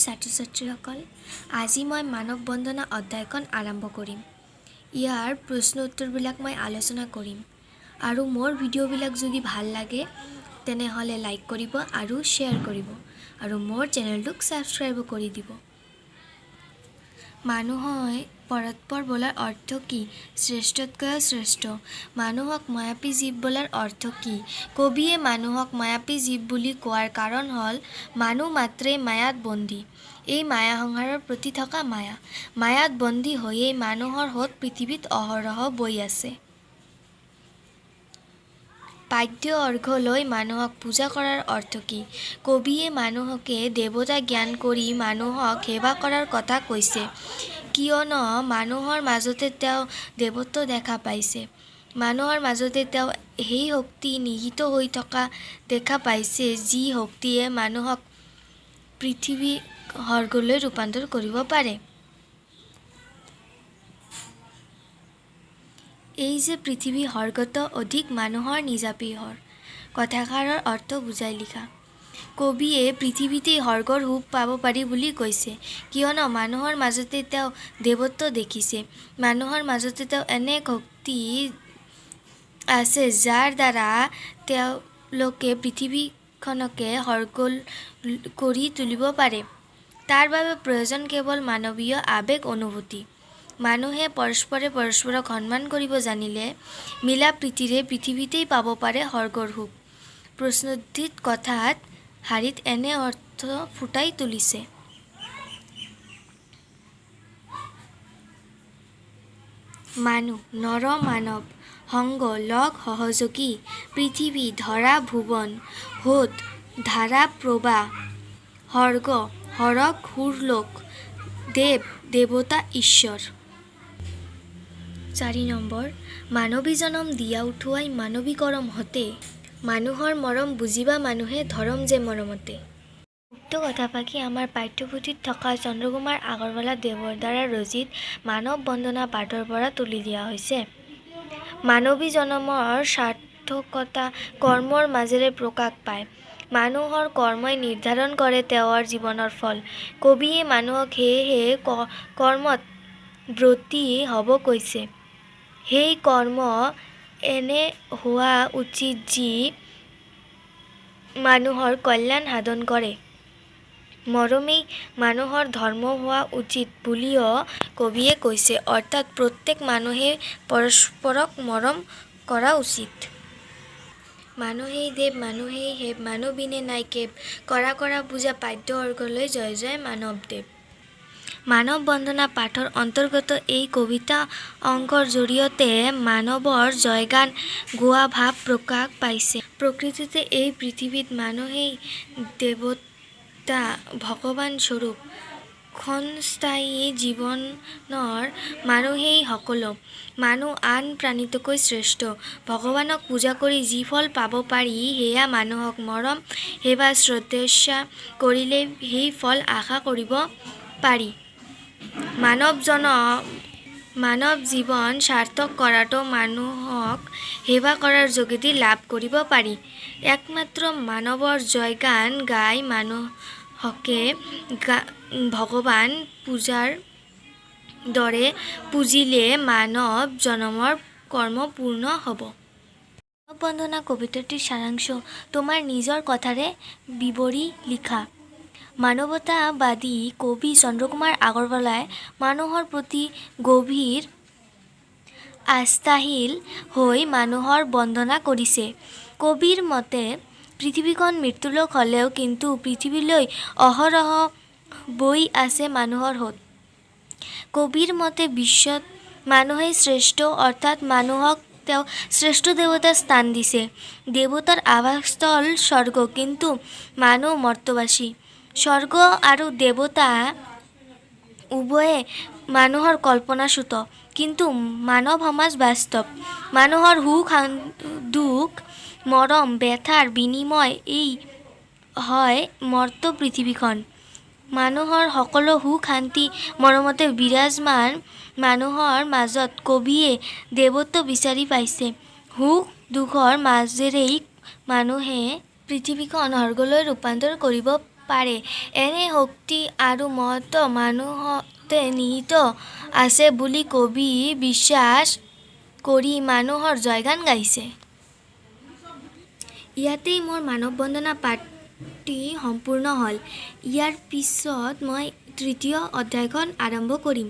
ছাত্ৰ ছাত্ৰীসকল, আজি মই মানৱ বন্দনা অধ্যায়খন আৰম্ভ কৰিম। ইয়াৰ প্ৰশ্ন উত্তৰবিলাক মই আলোচনা কৰিম আৰু মোৰ ভিডিঅ'বিলাক যদি ভাল লাগে তেনেহ'লে লাইক কৰিব আৰু শ্বেয়াৰ কৰিব আৰু মোৰ চেনেলটোক ছাবস্ক্ৰাইব কৰি দিব। মানুহই পৰস্পৰ বোলাৰ অৰ্থ কি? শ্ৰেষ্ঠতকৈ শ্ৰেষ্ঠ। মানুহক মায়াবী জীৱ বোলাৰ অৰ্থ কি? কবিয়ে মানুহক মায়াবী জীৱ বুলি কোৱাৰ কাৰণ হ'ল মানুহ মাত্ৰেই মায়াত বন্দী। এই মায়া সংসাৰৰ প্ৰতি থকা মায়া। মায়াত বন্দী হৈয়েই মানুহৰ সোঁত পৃথিৱীত অহৰহ বৈ আছে। পাদ্য অৰ্ঘ্য লৈ মানুহক পূজা কৰাৰ অৰ্থ কি? কবিয়ে মানুহকে দেৱতা জ্ঞান কৰি মানুহক সেৱা কৰাৰ কথা কৈছে, কিয়নো মানুহৰ মাজতে তেওঁ দেৱত্ব দেখা পাইছে। মানুহৰ মাজতে তেওঁ সেই শক্তি নিহিত হৈ থকা দেখা পাইছে, যি শক্তিয়ে মানুহক পৃথিৱী স্বৰ্গলৈ ৰূপান্তৰ কৰিব পাৰে। এই যে পৃথিৱী স্বৰ্গত অধিক মানুহৰ নিজাপীহৰ কথাষাৰৰ অৰ্থ বুজাই লিখা। কবিয়ে পৃথিৱীতেই স্বৰ্গৰ সুখ পাব পাৰি বুলি কৈছে, কিয়নো মানুহৰ মাজতে তেওঁ দেৱত্ব দেখিছে। মানুহৰ মাজতে তেওঁ এনে শক্তি আছে যাৰ দ্বাৰা তেওঁলোকে পৃথিৱীখনকে স্বৰ্গ কৰি তুলিব পাৰে। তাৰ বাবে প্ৰয়োজন কেৱল মানৱীয় আৱেগ অনুভূতি। মানুহে পৰস্পৰে পৰস্পৰক সন্মান কৰিব জানিলে মিলা প্ৰীতিৰে পৃথিৱীতেই পাব পাৰে স্বৰ্গৰ সুখ। প্ৰশ্নোত্তৰিত কথাত শাৰীত এনে অৰ্থ ফুটাই তুলিছে। মানুহ, নৰ মানৱ, সংগ, লগ সহযোগী, পৃথিৱী, ধৰা ভুৱন, সোঁত, ধাৰা প্ৰবাহ, স্বৰ্গ, সৰগ সুৰলোক, দেৱ, দেৱতা, ঈশ্বৰ। 4 নম্বৰ, মানৱী জনম দিয়া উঠোৱাই মানৱী কৰম হতে, মানুহৰ মৰম বুজিবা মানুহে ধৰম যে মৰমতে। উক্ত কথাফাকি আমাৰ পাঠ্যপুথিত থকা চন্দ্ৰকুমাৰ আগৰৱালা দেৱৰ দ্বাৰা ৰচিত মানৱ বন্দনা পাঠৰ পৰা তুলি দিয়া হৈছে। মানৱী জনমৰ সাৰ্থকতা কৰ্মৰ মাজেৰে প্ৰকাশ পায়। মানুহৰ কৰ্মই নিৰ্ধাৰণ কৰে তেওঁৰ জীৱনৰ ফল। কবিয়ে মানুহক সেয়েহে কৰ্মত ব্ৰতী হ'ব কৈছে। সেই কৰ্ম এনে হোৱা উচিত যি মানুহৰ কল্যাণ সাধন কৰে। মৰমেই মানুহৰ ধৰ্ম হোৱা উচিত বুলিও কবিয়ে কৈছে, অৰ্থাৎ প্ৰত্যেক মানুহেই পৰস্পৰক মৰম কৰা উচিত। মানুহেই দেৱ মানুহেই সেৱ মানুহ বিনে নাই কেৱ, কৰা কৰা পূজা পাদ্য অৰ্ঘ্য লৈ জয় জয় মানৱদেৱ। মানৱ বন্দনা পাঠৰ অন্তৰ্গত এই কবিতা অংশৰ জৰিয়তে মানৱৰ জয়গান গোৱা ভাৱ প্ৰকাশ পাইছে। প্ৰকৃততে এই পৃথিৱীত মানুহেই দেৱতা ভগৱান স্বৰূপ। ক্ষণস্থায়ী জীৱনৰ মানুহেই সকলো। মানুহ আন প্ৰাণীতকৈ শ্ৰেষ্ঠ। ভগৱানক পূজা কৰি যি ফল পাব পাৰি সেয়া মানুহক মৰম সেৱা শ্ৰদ্ধা কৰিলেই সেই ফল আশা কৰিব পাৰি। মানৱ জীৱন সাৰ্থক কৰাটো মানুহক সেৱা কৰাৰ যোগেদি লাভ কৰিব পাৰি। একমাত্ৰ মানৱৰ জয়গান গাই মানুহকে ভগৱান পূজাৰ দৰে পুজিলে মানৱ জনমৰ কৰ্ম পূৰ্ণ হ'ব। মানৱ বন্দনা কবিতাটিৰ সাৰাংশ তোমাৰ নিজৰ কথাৰে বিৱৰি লিখা। মানৱতাবাদী কবি চন্দ্ৰকুমাৰ আগৰৱালাই মানুহৰ প্ৰতি গভীৰ আস্থাশীল হৈ মানুহৰ বন্দনা কৰিছে। কবিৰ মতে পৃথিৱীখন মৃত্যুলোক হ'লেও কিন্তু পৃথিৱীলৈ অহৰহ বৈ আছে মানুহৰ সোঁত। কবিৰ মতে বিশ্বত মানুহেই শ্ৰেষ্ঠ, অৰ্থাৎ মানুহক তেওঁ শ্ৰেষ্ঠ দেৱতাৰ স্থান দিছে। দেৱতাৰ আৱাসস্থল স্বৰ্গ, কিন্তু মানুহ মৰ্ত্যবাসী। স্বৰ্গ আৰু দেৱতা উভয়ে মানুহৰ কল্পনাচ্যুত, কিন্তু মানৱ সমাজ বাস্তৱ। মানুহৰ সুখ দুখ মৰম ব্যথাৰ বিনিময় এই হয় মৰ্ত্য পৃথিৱীখন। মানুহৰ সকলো সুখ শান্তি মৰমতে বিৰাজমান মানুহৰ মাজত কবিয়ে দেৱত্ব বিচাৰি পাইছে। সুখ দুখৰ মাজেৰেই মানুহে পৃথিৱীখন স্বৰ্গলৈ ৰূপান্তৰ কৰিব পাৰে। এনে শক্তি আৰু মহত্ব মানুহতে নিহিত আছে বুলি কবি বিশ্বাস কৰি মানুহৰ জয়গান গাইছে। ইয়াতেই মোৰ মানৱ বন্দনা পাঠটি সম্পূৰ্ণ হ'ল। ইয়াৰ পিছত মই তৃতীয় অধ্যায়খন আৰম্ভ কৰিম।